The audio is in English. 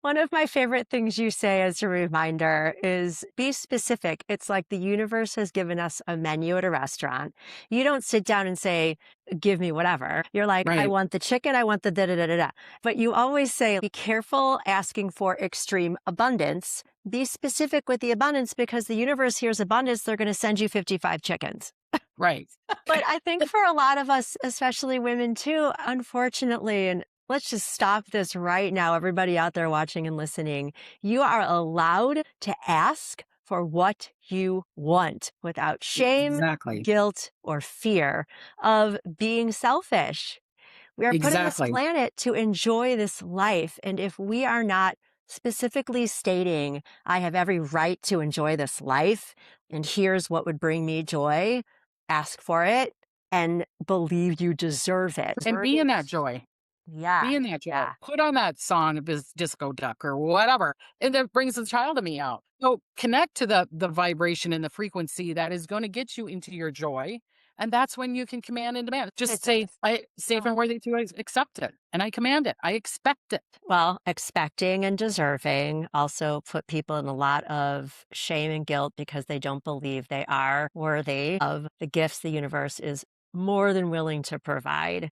One of my favorite things you say as a reminder is be specific. It's like the universe has given us a menu at a restaurant. You don't sit down and say, give me whatever. You're like, I Right. want the chicken, I want the da da da da da. But you always say, be careful asking for extreme abundance. Be specific with the abundance because the universe hears abundance, they're going to send you 55 chickens. Right. But I think for a lot of us, especially women too, unfortunately, and let's just stop this right now, everybody out there watching and listening, you are allowed to ask for what you want without shame, Exactly. guilt, or fear of being selfish. We are put on this Exactly. planet to enjoy this life. And if we are not specifically stating, I have every right to enjoy this life, and here's what would bring me joy, ask for it and believe you deserve it. And be in that joy. Yeah. Be in that joy. Yeah. Put on that song of this disco duck or whatever, and that brings the child of me out. So connect to the vibration and the frequency that is going to get you into your joy. And that's when you can command and demand. Just It's say, I say if I'm worthy to accept it. And I command it. I expect it. well, expecting and deserving also put people in a lot of shame and guilt because they don't believe they are worthy of the gifts the universe is more than willing to provide.